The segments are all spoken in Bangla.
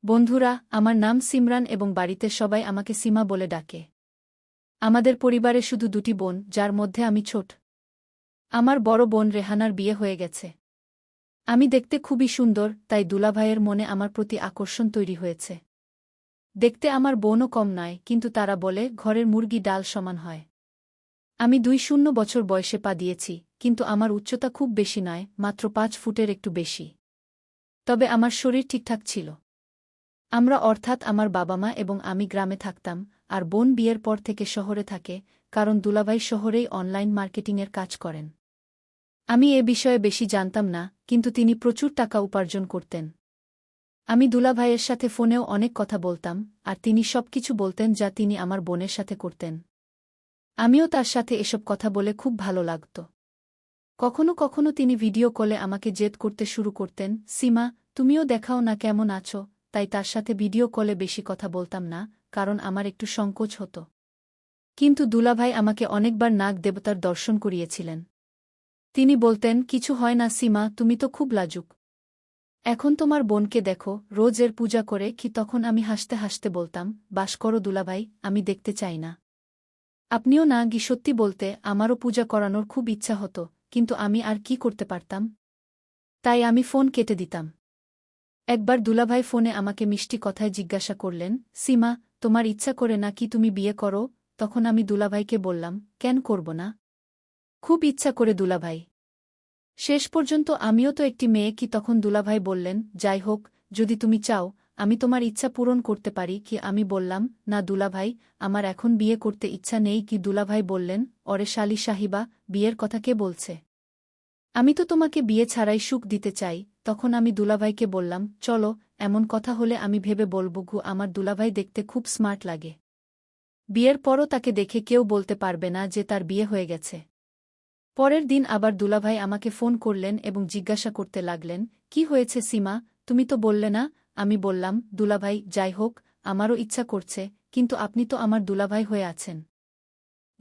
বন্ধুরা, আমার নাম সিমরান এবং বাড়িতে সবাই আমাকে সীমা বলে ডাকে। আমাদের পরিবারে শুধু দুটি বোন, যার মধ্যে আমি ছোট। আমার বড় বোন রেহানার বিয়ে হয়ে গেছে। আমি দেখতে খুবই সুন্দর, তাই দুলাভাইয়ের মনে আমার প্রতি আকর্ষণ তৈরি হয়েছে। দেখতে আমার বোনও কম নয়, কিন্তু তারা বলে ঘরের মুরগি ডাল সমান হয়। আমি 2 বছর বয়সে পা দিয়েছি, কিন্তু আমার উচ্চতা খুব বেশি নয়, মাত্র 5 ফুটের একটু বেশি। তবে আমার শরীর ঠিকঠাক ছিল। আমরা অর্থাৎ আমার বাবা মা এবং আমি গ্রামে থাকতাম, আর বোন বিয়ের পর থেকে শহরে থাকে, কারণ দুলাভাই শহরেই অনলাইন মার্কেটিংয়ের কাজ করেন। আমি এ বিষয়ে বেশি জানতাম না, কিন্তু তিনি প্রচুর টাকা উপার্জন করতেন। আমি দুলাভাইয়ের সাথে ফোনেও অনেক কথা বলতাম, আর তিনি সবকিছু বলতেন যা তিনি আমার বোনের সাথে করতেন। আমিও তার সাথে এসব কথা বলে খুব ভালো লাগত। কখনো কখনো তিনি ভিডিও কলে আমাকে জেদ করতে শুরু করতেন, সীমা, তুমিও দেখাও না কেমন আছো। তাই তার সাথে ভিডিও কলে বেশি কথা বলতাম না, কারণ আমার একটু সংকোচ হতো। কিন্তু দুলাভাই আমাকে অনেকবার নাগ দেবতার দর্শন করিয়েছিলেন। তিনি বলতেন, কিছু হয় না সীমা, তুমি তো খুব লাজুক। এখন তোমার বোনকে দেখো, রোজ এর পূজা করে কি। তখন আমি হাসতে হাসতে বলতাম, বাস করো দুলাভাই, আমি দেখতে চাই না। আপনিও না গি। সত্যি বলতে আমারও পূজা করানোর খুব ইচ্ছা হতো, কিন্তু আমি আর কি করতে পারতাম। তাই আমি ফোন কেটে দিতাম। একবার দুলাভাই ফোনে আমাকে মিষ্টি কথায় জিজ্ঞাসা করলেন, সীমা, তোমার ইচ্ছা করে না কি তুমি বিয়ে করো? তখন আমি দুলাভাইকে বললাম, কেন করব না? খুব ইচ্ছা করে দুলাভাই। শেষ পর্যন্ত আমিও তো একটি মেয়ে কি। তখন দুলাভাই বললেন, যাই হোক, যদি তুমি চাও আমি তোমার ইচ্ছা পূরণ করতে পারি কি। আমি বললাম, না দুলাভাই, আমার এখন বিয়ে করতে ইচ্ছা নেই কি। দুলাভাই বললেন, অরে শালি সাহিবা, বিয়ের কথা কে বলছে? আমি তো তোমাকে বিয়ে ছাড়াই সুখ দিতে চাই। তখন আমি দুলাভাইকে বললাম, চলো, এমন কথা হলে আমি ভেবে বলব গু। আমার দুলাভাই দেখতে খুব স্মার্ট লাগে। বিয়ের পরও তাকে দেখে কেউ বলতে পারবে না যে তার বিয়ে হয়ে গেছে। পরের দিন আবার দুলাভাই আমাকে ফোন করলেন এবং জিজ্ঞাসা করতে লাগলেন, কি হয়েছে সীমা, তুমি তো বললে না। আমি বললাম, দুলাভাই, যাই হোক, আমারও ইচ্ছা করছে, কিন্তু আপনি তো আমার দুলাভাই হয়ে আছেন।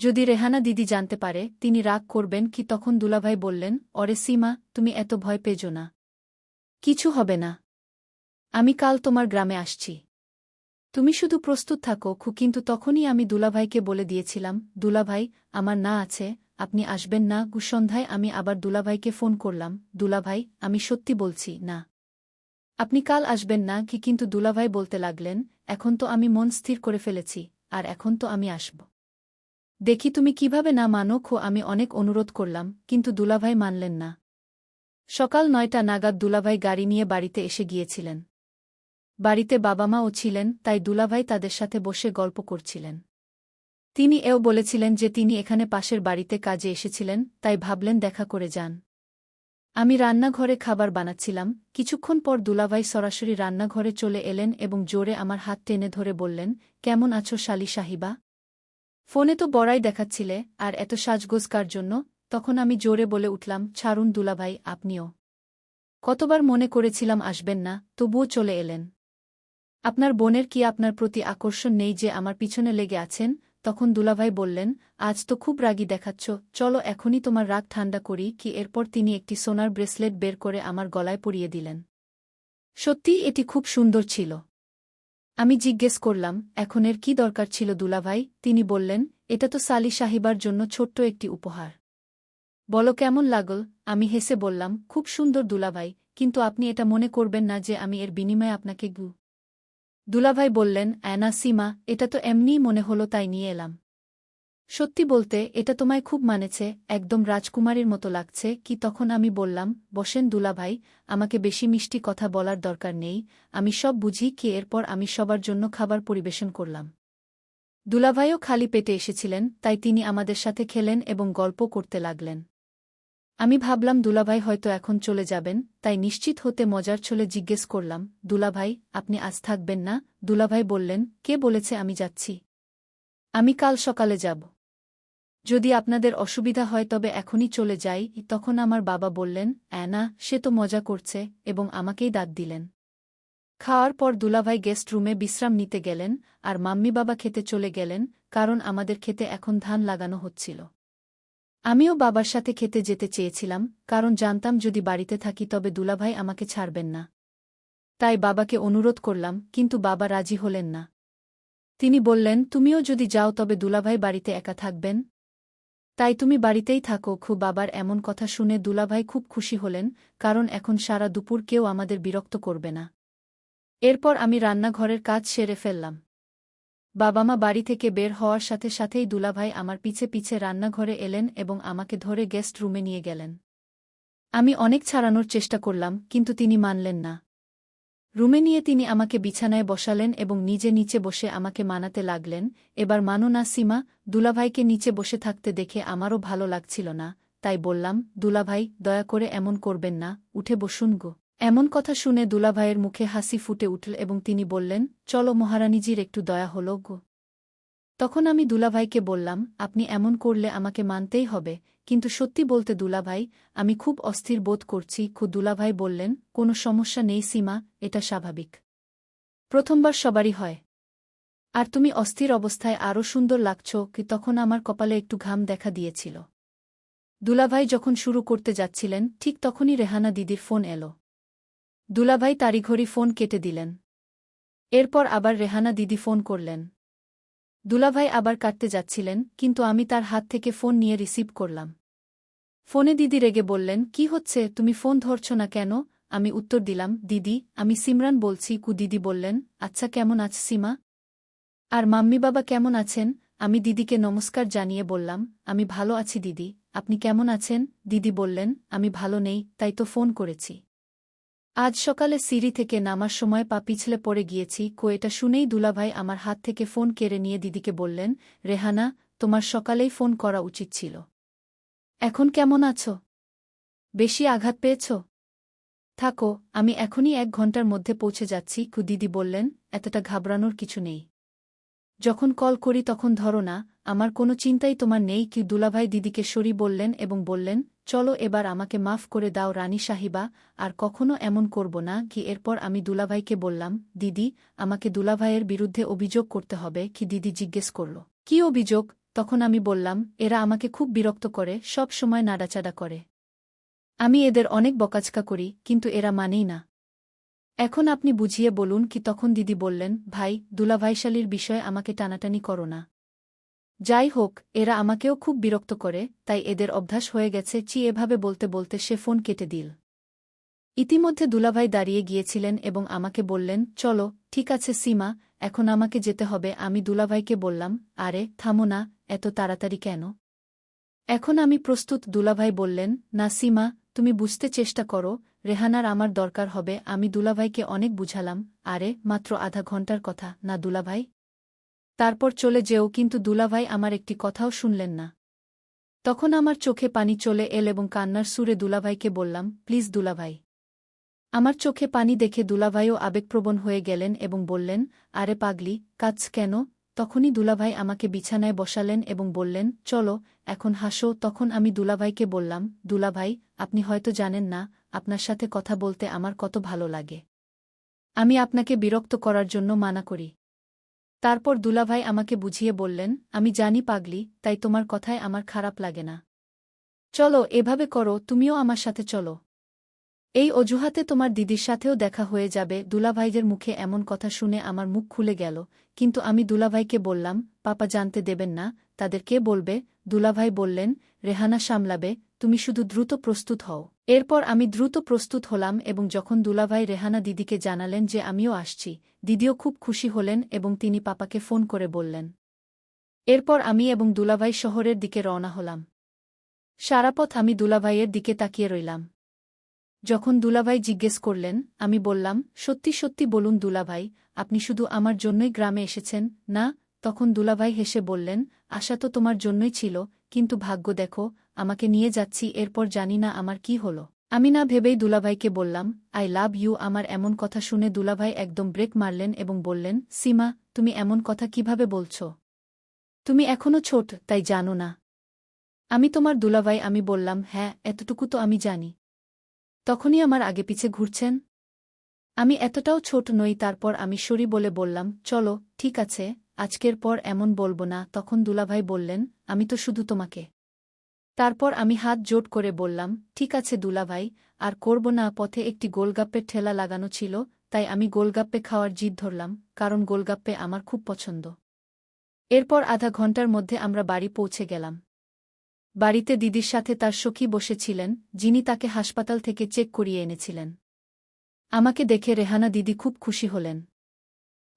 যদি রেহানা দিদি জানতে পারে, তিনি রাগ করবেন কি। তখন দুলাভাই বললেন, অরে সীমা, তুমি এত ভয় পেজো না। কিছু হবে না। আমি কাল তোমার গ্রামে আসছি। তুমি শুধু প্রস্তুত থাকো খু। কিন্তু তখনই আমি দুলাভাইকে বলে দিয়েছিলাম, দুলাভাই, আমার না আছে, আপনি আসবেন না গু। সন্ধ্যায় আমি আবার দুলাভাইকে ফোন করলাম, দুলাভাই, আমি সত্যি বলছি না। আপনি কাল আসবেন না কি। কিন্তু দুলাভাই বলতে লাগলেন, এখন তো আমি মন স্থির করে ফেলেছি, আর এখন তো আমি আসব। দেখি তুমি কিভাবে না মানো খো। আমি অনেক অনুরোধ করলাম, কিন্তু দুলাভাই মানলেন না। সকাল 9টা নাগাদ দুলাভাই গাড়ি নিয়ে বাড়িতে এসে গিয়েছিলেন। বাড়িতে বাবা মাও ছিলেন, তাই দুলাভাই তাদের সাথে বসে গল্প করছিলেন। তিনি এও বলেছিলেন যে তিনি এখানে পাশের বাড়িতে কাজে এসেছিলেন, তাই ভাবলেন দেখা করে যান। আমি রান্নাঘরে খাবার বানাচ্ছিলাম। কিছুক্ষণ পর দুলাভাই সরাসরি রান্নাঘরে চলে এলেন এবং জোরে আমার হাত টেনে ধরে বললেন, কেমন আছো শালি সাহিবা? ফোনে তো বড়াই দেখাচ্ছিলে, আর এত সাজগোজ কার জন্য? তখন আমি জোরে বলে উঠলাম, ছাড়ুন দুলাভাই, আপনিও। কতবার মনে করেছিলাম আসবেন না, তবুও চলে এলেন। আপনার বোনের কি আপনার প্রতি আকর্ষণ নেই যে আমার পিছনে লেগে আছেন? তখন দুলাভাই বললেন, আজ তো খুব রাগী দেখাচ্ছ, চলো এখনই তোমার রাগ ঠান্ডা করি কি। এরপর তিনি একটি সোনার ব্রেসলেট বের করে আমার গলায় পরিয়ে দিলেন। সত্যিই এটি খুব সুন্দর ছিল। আমি জিজ্ঞেস করলাম, এখন এর কি দরকার ছিল দুলাভাই? তিনি বললেন, এটা তো সালি সাহিবার জন্য ছোট্ট একটি উপহার। বলো কেমন লাগল? আমি হেসে বললাম, খুব সুন্দর দুলাভাই, কিন্তু আপনি এটা মনে করবেন না যে আমি এর বিনিময়ে আপনাকে গু। দুলাভাই বললেন, অ্যানা সীমা, এটা তো এমনিই মনে হলো তাই নিয়ে এলাম। সত্যি বলতে এটা তোমায় খুব মানেছে, একদম রাজকুমারীর মতো লাগছে কি। তখন আমি বললাম, বসেন দুলাভাই, আমাকে বেশি মিষ্টি কথা বলার দরকার নেই, আমি সব বুঝি কি। এরপর আমি সবার জন্য খাবার পরিবেশন করলাম। দুলাভাইও খালি পেটে এসেছিলেন, তাই তিনি আমাদের সাথে খেলেন এবং গল্প করতে লাগলেন। আমি ভাবলাম দুলাভাই হয়তো এখন চলে যাবেন, তাই নিশ্চিত হতে মজার ছলে জিজ্ঞেস করলাম, দুলাভাই, আপনি আজ থাকবেন না? দুলাভাই বললেন, কে বলেছে আমি যাচ্ছি? আমি কাল সকালে যাব। যদি আপনাদের অসুবিধা হয় তবে এখনই চলে যাই। তখন আমার বাবা বললেন, অ্যানা, সে তো মজা করছে, এবং আমাকেই দাঁত দিলেন। খাওয়ার পর দুলাভাই গেস্ট রুমে বিশ্রাম নিতে গেলেন, আর মাম্মি বাবা খেতে চলে গেলেন, কারণ আমাদের খেতে এখন ধান লাগানো হচ্ছিল। আমিও বাবার সাথে খেতে যেতে চেয়েছিলাম, কারণ জানতাম যদি বাড়িতে থাকি তবে দুলাভাই আমাকে ছাড়বেন না। তাই বাবাকে অনুরোধ করলাম, কিন্তু বাবা রাজি হলেন না। তিনি বললেন, তুমিও যদি যাও তবে দুলাভাই বাড়িতে একা থাকবেন। তাই তুমি বাড়িতেই থাকো। বাবার এমন কথা শুনে দুলাভাই খুব খুশি হলেন, কারণ এখন সারা দুপুর কেউ আমাদের বিরক্ত করবে না। এরপর আমি রান্নাঘরের কাজ সেরে ফেললাম। বাবা-মা বাড়ি থেকে বের হওয়ার সাথে সাথেই দুলাভাই আমার পিছে পিছে রান্নাঘরে এলেন এবং আমাকে ধরে গেস্ট রুমে নিয়ে গেলেন। আমি অনেক ছাড়ানোর চেষ্টা করলাম, কিন্তু তিনি মানলেন না। রুমে নিয়ে তিনি আমাকে বিছানায় বসালেন এবং নিজে নিচে বসে আমাকে মানাতে লাগলেন, এবার মানো না সীমা। দুলাভাইকে নিচে বসে থাকতে দেখে আমারও ভালো লাগছিল না, তাই বললাম, দুলাভাই, দয়া করে এমন করবেন না, উঠে বসুন গো। এমন কথা শুনে দুলাভাইয়ের মুখে হাসি ফুটে উঠল এবং তিনি বললেন, চলো মহারানীজির একটু দয়া হল গো। তখন আমি দুলাভাইকে বললাম, আপনি এমন করলে আমাকে মানতেই হবে, কিন্তু সত্যি বলতে দুলাভাই, আমি খুব অস্থির বোধ করছি। দুলাভাই বললেন, কোনো সমস্যা নেই সীমা, এটা স্বাভাবিক। প্রথমবার সবারই হয়। আর তুমি অস্থির অবস্থায় আরও সুন্দর লাগছ। তখন আমার কপালে একটু ঘাম দেখা দিয়েছিল। দুলাভাই যখন শুরু করতে যাচ্ছিলেন, ঠিক তখনই রেহানা দিদির ফোন এলো। দুলাভাই তাড়িঘড়ি ফোন কেটে দিলেন। এরপর আবার রেহানা দিদি ফোন করলেন। দুলাভাই আবার কাটতে যাচ্ছিলেন, কিন্তু আমি তার হাত থেকে ফোন নিয়ে রিসিভ করলাম। ফোনে দিদি রেগে বললেন, কি হচ্ছে, তুমি ফোন ধরছ না কেন? আমি উত্তর দিলাম, দিদি, আমি সিমরান বলছি। দিদি বললেন, আচ্ছা, কেমন আছে সীমা? আর মাম্মি বাবা কেমন আছেন? আমি দিদিকে নমস্কার জানিয়ে বললাম, আমি ভালো আছি দিদি, আপনি কেমন আছেন? দিদি বললেন, আমি ভালো নেই, তাই তো ফোন করেছি। আজ সকালে সিঁড়ি থেকে নামার সময় পা পিছলে পড়ে গিয়েছি। এটা শুনেই দুলাভাই আমার হাত থেকে ফোন কেড়ে নিয়ে দিদিকে বললেন, রেহানা, তোমার সকালেই ফোন করা উচিত ছিল। এখন কেমন আছো? বেশি আঘাত পেয়েছ? থাকো, আমি এখনই 1 ঘন্টার মধ্যে পৌঁছে যাচ্ছি। দিদি বললেন, এতটা ঘাবড়ানোর কিছু নেই। যখন কল করি তখন ধরো না, আমার কোনো চিন্তাই তোমার নেই। দুলাভাই দিদিকে সরি বললেন এবং বললেন, চলো এবার আমাকে মাফ করে দাও রানী সাহিবা, আর কখনো এমন করব না। এরপর আমি দুলাভাইকে বললাম, দিদি, আমাকে দুলাভাইয়ের বিরুদ্ধে অভিযোগ করতে হবে। দিদি জিজ্ঞেস করল, কি অভিযোগ? তখন আমি বললাম, এরা আমাকে খুব বিরক্ত করে, সব সময় নাড়াচাড়া করে। আমি এদের অনেক বকাঝকা করি, কিন্তু এরা মানেই না। এখন আপনি বুঝিয়ে বলুন। তখন দিদি বললেন, ভাই, দুলাভাইশালীর বিষয়ে আমাকে টানাটানি করো না। যাই হোক, এরা আমাকেও খুব বিরক্ত করে, তাই এদের অভ্যাস হয়ে গেছে। এভাবে বলতে বলতে সে ফোন কেটে দিল। ইতিমধ্যে দুলাভাই দাঁড়িয়ে গিয়েছিলেন এবং আমাকে বললেন, চলো, ঠিক আছে সীমা, এখন আমাকে যেতে হবে। আমি দুলাভাইকে বললাম, আরে থামো না, এত তাড়াতাড়ি কেন? এখন আমি প্রস্তুত। দুলাভাই বললেন, না সীমা, তুমি বুঝতে চেষ্টা করো, রেহানার আমার দরকার হবে। আমি দুলাভাইকে অনেক বুঝালাম, আরে মাত্র আধা ঘন্টার কথা না দুলাভাই, তারপর চলে যেও। কিন্তু দুলাভাই আমার একটি কথাও শুনলেন না। তখন আমার চোখে পানি চলে এল এবং কান্নার সুরে দুলাভাইকে বললাম, প্লিজ দুলাভাই। আমার চোখে পানি দেখে দুলাভাইও আবেগপ্রবণ হয়ে গেলেন এবং বললেন, আরে পাগলি, কাঁদছ কেন? তখনই দুলাভাই আমাকে বিছানায় বসালেন এবং বললেন, চলো, এখন হাসো। তখন আমি দুলাভাইকে বললাম, দুলাভাই, আপনি হয়তো জানেন না, আপনার সাথে কথা বলতে আমার কত ভালো লাগে। আমি আপনাকে বিরক্ত করার জন্য মানা করি। তারপর দুলাভাই আমাকে বুঝিয়ে বললেন, আমি জানি পাগলি, তাই তোমার কথায় আমার খারাপ লাগে না। চলো, এভাবে করো, তুমিও আমার সাথে চলো। এই অজুহাতে তোমার দিদির সাথেও দেখা হয়ে যাবে। দুলাভাইদের মুখে এমন কথা শুনে আমার মুখ খুলে গেল, কিন্তু আমি দুলাভাইকে বললাম, পাপা জানতে দেবেন না, তাদের কে বলবে? দুলাভাই বললেন, রেহানা সামলাবে, তুমি শুধু দ্রুত প্রস্তুত হও। এরপর আমি দ্রুত প্রস্তুত হলাম এবং যখন দুলাভাই রেহানা দিদিকে জানালেন যে আমিও আসছি, দিদিও খুব খুশি হলেন এবং তিনি পাপাকে ফোন করে বললেন। এরপর আমি এবং দুলাভাই শহরের দিকে রওনা হলাম। সারাপথ আমি দুলাভাইয়ের দিকে তাকিয়ে রইলাম। যখন দুলাভাই জিজ্ঞেস করলেন, আমি বললাম, সত্যি সত্যি বলুন দুলাভাই, আপনি শুধু আমার জন্যই গ্রামে এসেছেন না? তখন দুলাভাই হেসে বললেন, আশা তো তোমার জন্যই ছিল, কিন্তু ভাগ্য দেখো, আমাকে নিয়ে যাচ্ছি। এরপর জানি না আমার কি হলো। আমি না ভেবেই দুলাভাইকে বললাম, আই লাভ ইউ। আমার এমন কথা শুনে দুলাভাই একদম ব্রেক মারলেন এবং বললেন, সীমা, তুমি এমন কথা কিভাবে বলছ? তুমি এখনো ছোট, তাই জানো না। আমি তোমার দুলাভাই। আমি বললাম, হ্যাঁ, এতটুকু তো আমি জানি। তখনই আমার আগে পিছে ঘুরছেন? আমি এতটাও ছোট নই। তারপর আমি সরি বলে বললাম, চলো, ঠিক আছে, আজকের পর এমন বলবো না। তখন দুলাভাই বললেন, আমি তো শুধু তোমাকে। তারপর আমি হাত জোট করে বললাম, ঠিক আছে দুলাভাই, আর করব না। পথে একটি গোলগাপ্পের ঠেলা লাগানো ছিল, তাই আমি গোলগাপ্পে খাওয়ার জিদ ধরলাম, কারণ গোলগাপ্পে আমার খুব পছন্দ। এরপর আধা ঘন্টার মধ্যে আমরা বাড়ি পৌঁছে গেলাম। বাড়িতে দিদির সাথে তার সখী বসেছিলেন, যিনি তাকে হাসপাতাল থেকে চেক করিয়ে এনেছিলেন। আমাকে দেখে রেহানা দিদি খুব খুশি হলেন।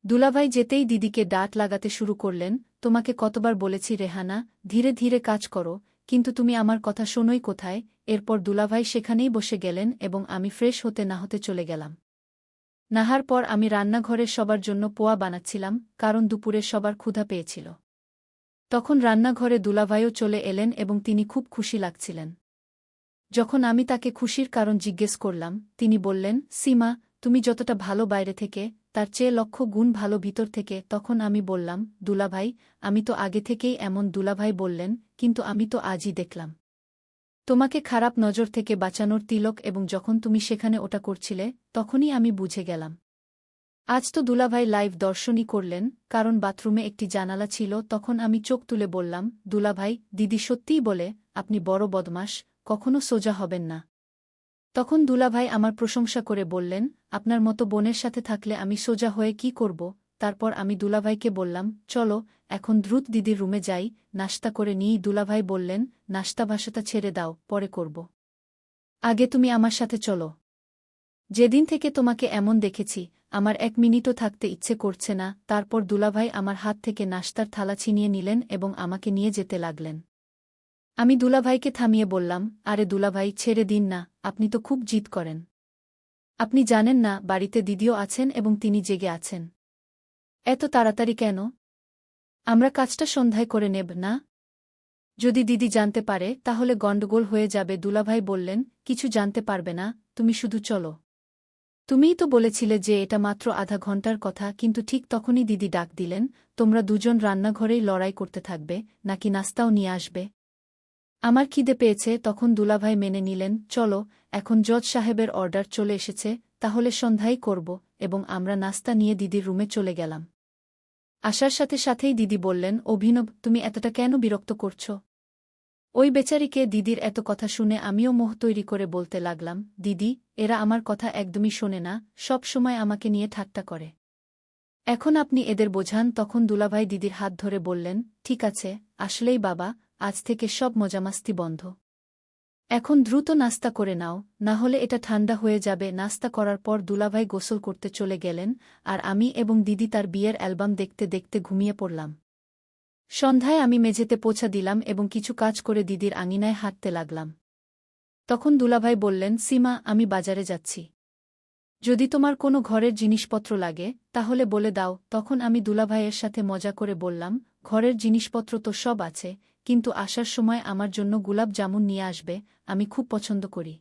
দুলাভাই যেতেই দিদিকে ডাঁট লাগাতে শুরু করলেন, তোমাকে কতবার বলেছি রেহানা, ধীরে ধীরে কাজ করো, কিন্তু তুমি আমার কথা শোনোই কোথায়। এরপর দুলাভাই সেখানেই বসে গেলেন এবং আমি ফ্রেশ হতে না হতে চলে গেলাম। নাহার পর আমি রান্নাঘরে সবার জন্য পোয়া বানাচ্ছিলাম, কারণ দুপুরে সবার ক্ষুধা পেয়েছিল। তখন রান্নাঘরে দুলাভাইও চলে এলেন এবং তিনি খুব খুশি লাগছিলেন। যখন আমি তাকে খুশির কারণ জিজ্ঞেস করলাম, তিনি বললেন, সীমা, তুমি যতটা ভালো বাইরে থেকে, তার চেয়ে লক্ষ গুণ ভালো ভিতর থেকে। তখন আমি বললাম, দুলাভাই, আমি তো আগে থেকেই এমন। দুলাভাই বললেন, কিন্তু আমি তো আজই দেখলাম তোমাকে খারাপ নজর থেকে বাঁচানোর তিলক, এবং যখন তুমি সেখানে ওটা করছিলে, তখনই আমি বুঝে গেলাম। আজ তো দুলাভাই লাইভ দর্শনই করলেন, কারণ বাথরুমে একটি জানালা ছিল। তখন আমি চোখ তুলে বললাম, দুলাভাই, দিদি সত্যিই বলে, আপনি বড় বদমাশ, কখনো সোজা হবেন না। তখন দুলাভাই আমার প্রশংসা করে বললেন, আপনার মতো বোনের সাথে থাকলে আমি সোজা হয়ে কি করব। তারপর আমি দুলাভাইকে বললাম, চলো এখন দ্রুত দিদির রুমে যাই, নাশতা করে নিই। দুলাভাই বললেন, নাশতা ভাষাটা ছেড়ে দাও, পরে করব। আগে তুমি আমার সাথে চলো। যেদিন থেকে তোমাকে এমন দেখেছি, আমার 1 মিনিটও থাকতে ইচ্ছে করছে না। তারপর দুলাভাই আমার হাত থেকে নাশতার থালা ছিনিয়ে নিলেন এবং আমাকে নিয়ে যেতে লাগলেন। আমি দুলাভাইকে থামিয়ে বললাম, আরে দুলাভাই, ছেড়ে দিন না, আপনি তো খুব জিদ করেন। আপনি জানেন না বাড়িতে দিদিও আছেন এবং তিনি জেগে আছেন। এত তাড়াতাড়ি কেন? আমরা কাজটা সন্ধ্যায় করে নেব না? যদি দিদি জানতে পারে তাহলে গণ্ডগোল হয়ে যাবে। দুলাভাই বললেন, কিছু জানতে পারবে না, তুমি শুধু চলো। তুমিই তো বলেছিলে যে এটা মাত্র আধা ঘন্টার কথা। কিন্তু ঠিক তখনই দিদি ডাক দিলেন, তোমরা দুজন রান্নাঘরেই লড়াই করতে থাকবে, নাকি নাস্তাও নিয়ে আসবে? আমার খিদে পেয়েছে। তখন দুলাভাই মেনে নিলেন, চলো, এখন জজ সাহেবের অর্ডার চলে এসেছে, তাহলে সন্ধ্যাই করব। এবং আমরা নাস্তা নিয়ে দিদির রুমে চলে গেলাম। আসার সাথে সাথেই দিদি বললেন, অভিনব, তুমি এতটা কেন বিরক্ত করছ? ওই বেচারিকে। দিদির এত কথা শুনে আমিও মোহ তৈরি করে বলতে লাগলাম, দিদি, এরা আমার কথা একদমই শোনে না, সব সময় আমাকে নিয়ে ঠাট্টা করে। এখন আপনি এদের বোঝান। তখন দুলাভাই দিদির হাত ধরে বললেন, ঠিক আছে, আসলেই বাবা, আজ থেকে সব মজামাস্তি বন্ধ। এখন দ্রুত নাস্তা করে নাও, না হলে এটা ঠান্ডা হয়ে যাবে। নাস্তা করার পর দুলাভাই গোসল করতে চলে গেলেন, আর আমি এবং দিদি তার বিয়ের অ্যালবাম দেখতে দেখতে ঘুমিয়ে পড়লাম। সন্ধ্যায় আমি মেঝেতে পোছা দিলাম এবং কিছু কাজ করে দিদির আঙিনায় হাঁটতে লাগলাম। তখন দুলাভাই বললেন, সীমা, আমি বাজারে যাচ্ছি। যদি তোমার কোনো ঘরের জিনিসপত্র লাগে তাহলে বলে দাও। তখন আমি দুলাভাইয়ের সাথে মজা করে বললাম, ঘরের জিনিসপত্র তো সব আছে, কিন্তু আসার সময় আমার জন্য গুলাব জামুন নিয়ে আসবে, আমি খুব পছন্দ করি।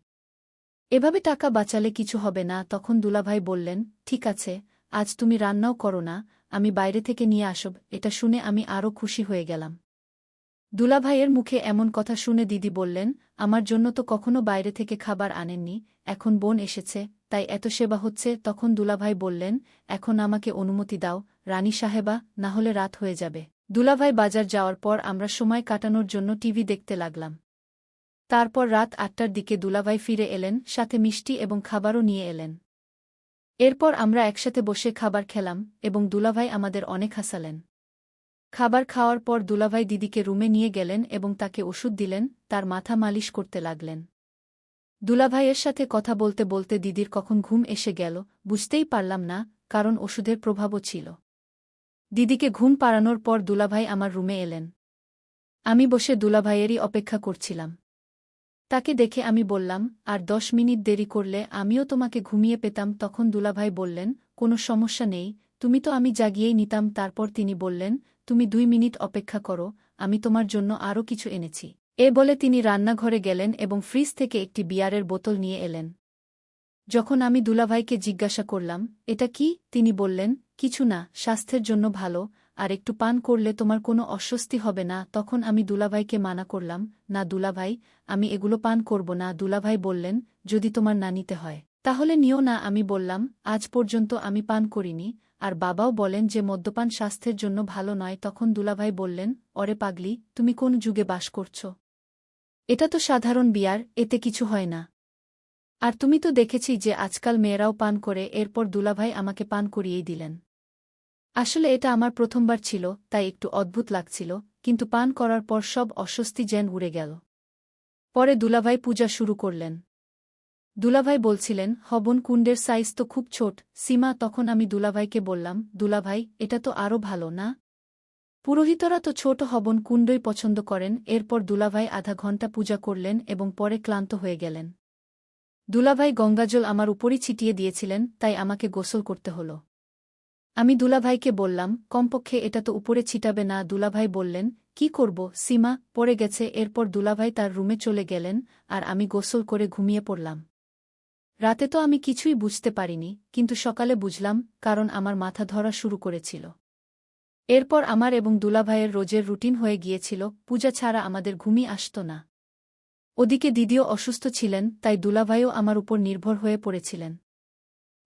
এভাবে টাকা বাঁচালে কিছু হবে না। তখন দুলাভাই বললেন, ঠিক আছে, আজ তুমি রান্নাও করো না, আমি বাইরে থেকে নিয়ে আসব। এটা শুনে আমি আরও খুশি হয়ে গেলাম। দুলাভাইয়ের মুখে এমন কথা শুনে দিদি বললেন, আমার জন্য তো কখনো বাইরে থেকে খাবার আনেননি, এখন বোন এসেছে, তাই এত সেবা হচ্ছে। তখন দুলাভাই বললেন, এখন আমাকে অনুমতি দাও রানী সাহেবা, না হলে রাত হয়ে যাবে। দুলাভাই বাজার যাওয়ার পর আমরা সময় কাটানোর জন্য টিভি দেখতে লাগলাম। তারপর রাত 8টার দিকে দুলাভাই ফিরে এলেন, সাথে মিষ্টি এবং খাবারও নিয়ে এলেন। এরপর আমরা একসাথে বসে খাবার খেলাম এবং দুলাভাই আমাদের অনেক হাসালেন। খাবার খাওয়ার পর দুলাভাই দিদিকে রুমে নিয়ে গেলেন এবং তাকে ওষুধ দিলেন, তার মাথা মালিশ করতে লাগলেন। দুলাভাইয়ের সাথে কথা বলতে বলতে দিদির কখন ঘুম এসে গেল বুঝতেই পারলাম না, কারণ ওষুধের প্রভাবও ছিল। দিদিকে ঘুম পাড়ানোর পর দুলাভাই আমার রুমে এলেন। আমি বসে দুলাভাইয়েরই অপেক্ষা করছিলাম। তাকে দেখে আমি বললাম, আর 10 মিনিট দেরি করলে আমিও তোমাকে ঘুমিয়ে পেতাম। তখন দুলাভাই বললেন, কোনো সমস্যা নেই, তুমি তো আমি জাগিয়েই নিতাম। তারপর তিনি বললেন, তুমি 2 মিনিট অপেক্ষা করো, আমি তোমার জন্য আরও কিছু এনেছি। এ বলে তিনি রান্নাঘরে গেলেন এবং ফ্রিজ থেকে একটি বিয়ারের বোতল নিয়ে এলেন। যখন আমি দুলাভাইকে জিজ্ঞাসা করলাম, এটা কি, তিনি বললেন, কিছু না, স্বাস্থ্যের জন্য ভালো, আর একটু পান করলে তোমার কোনো অস্বস্তি হবে না। তখন আমি দুলাভাইকে মানা করলাম, না দুলাভাই, আমি এগুলো পান করব না। দুলাভাই বললেন, যদি তোমার না নিতে হয় তাহলে নিও না। আমি বললাম, আজ পর্যন্ত আমি পান করিনি, আর বাবাও বলেন যে মদ্যপান স্বাস্থ্যের জন্য ভালো নয়। তখন দুলাভাই বললেন, অরে পাগলি, তুমি কোন যুগে বাস করছ? এটা তো সাধারণ বিয়ার, এতে কিছু হয় না। আর তুমি তো দেখেছি যে আজকাল মেয়েরাও পান করে, এরপর দুলাভাই আমাকে পান করিয়েই দিলেন। আসলে এটা আমার প্রথমবার ছিল, তাই একটু অদ্ভুত লাগছিল, কিন্তু পান করার পর সব অস্বস্তি যেন উড়ে গেল। পরে দুলাভাই পূজা শুরু করলেন। দুলাভাই বলছিলেন, হবন কুণ্ডের সাইজ তো খুব ছোট সীমা। তখন আমি দুলাভাইকে বললাম, দুলাভাই, এটা তো আরও ভালো না? পুরোহিতরা তো ছোট হবন কুণ্ডই পছন্দ করেন। এরপর দুলাভাই আধা ঘণ্টা পূজা করলেন এবং পরে ক্লান্ত হয়ে গেলেন। দুলাভাই গঙ্গাজল আমার উপরই ছিটিয়ে দিয়েছিলেন, তাই আমাকে গোসল করতে হল। আমি দুলাভাইকে বললাম, কমপক্ষে এটা তো উপরে ছিটাবে না? দুলাভাই বললেন, কি করব সীমা, পড়ে গেছে। এরপর দুলাভাই তার রুমে চলে গেলেন, আর আমি গোসল করে ঘুমিয়ে পড়লাম। রাতে তো আমি কিছুই বুঝতে পারিনি, কিন্তু সকালে বুঝলাম, কারণ আমার মাথা ধরা শুরু করেছিল। এরপর আমার এবং দুলাভাইয়ের রোজের রুটিন হয়ে গিয়েছিল, পূজা ছাড়া আমাদের ঘুমই আসত না। ওদিকে দিদিও অসুস্থ ছিলেন, তাই দুলাভাইও আমার উপর নির্ভর হয়ে পড়েছিলেন।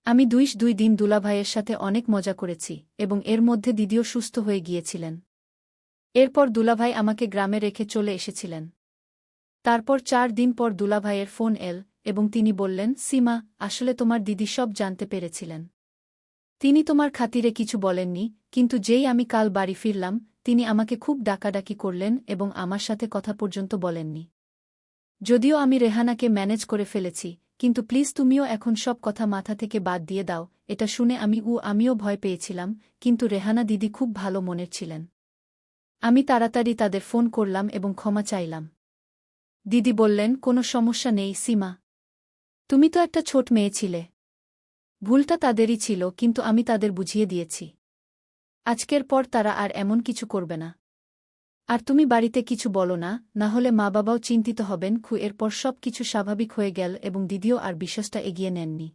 আমি 2 দিন দুলাভাইয়ের সাথে অনেক মজা করেছি, এবং এর মধ্যে দিদিও সুস্থ হয়ে গিয়েছিলেন। এরপর দুলাভাই আমাকে গ্রামে রেখে চলে এসেছিলেন। তারপর 4 দিন পর দুলাভাইয়ের ফোন এল, এবং তিনি বললেন, সীমা, আসলে তোমার দিদি সব জানতে পেরেছিলেন। তিনি তোমার খাতিরে কিছু বলেননি, কিন্তু যেই আমি কাল বাড়ি ফিরলাম, তিনি আমাকে খুব ডাকাডাকি করলেন এবং আমার সাথে কথা পর্যন্ত বলেননি। যদিও আমি রেহানাকে ম্যানেজ করে ফেলেছি, কিন্তু প্লিজ তুমিও এখন সব কথা মাথা থেকে বাদ দিয়ে দাও। এটা শুনে আমিও ভয় পেয়েছিলাম, কিন্তু রেহানা দিদি খুব ভালো মনের ছিলেন। আমি তাড়াতাড়ি তাদের ফোন করলাম এবং ক্ষমা চাইলাম। দিদি বললেন, কোনো সমস্যা নেই সীমা, তুমি তো একটা ছোট মেয়ে ছিলে। ভুলটা তাদেরই ছিল, কিন্তু আমি তাদের বুঝিয়ে দিয়েছি। আজকের পর তারা আর এমন কিছু করবে না। আর তুমি বাড়িতে কিছু বলো না, না হলে মা বাবাও চিন্তিত হবেন। এরপর সব কিছু স্বাভাবিক হয়ে গেল এবং দিদিও আর বিশ্বাসটা এগিয়ে নেননি।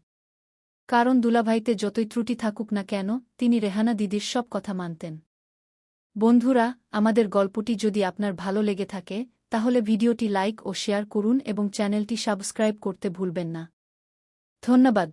কারণ দুলাভাইতে যতই ত্রুটি থাকুক না কেন, তিনি রেহানা দিদির সব কথা মানতেন। বন্ধুরা, আমাদের গল্পটি যদি আপনার ভালো লেগে থাকে, তাহলে ভিডিওটি লাইক ও শেয়ার করুন এবং চ্যানেলটি সাবস্ক্রাইব করতে ভুলবেন না। ধন্যবাদ।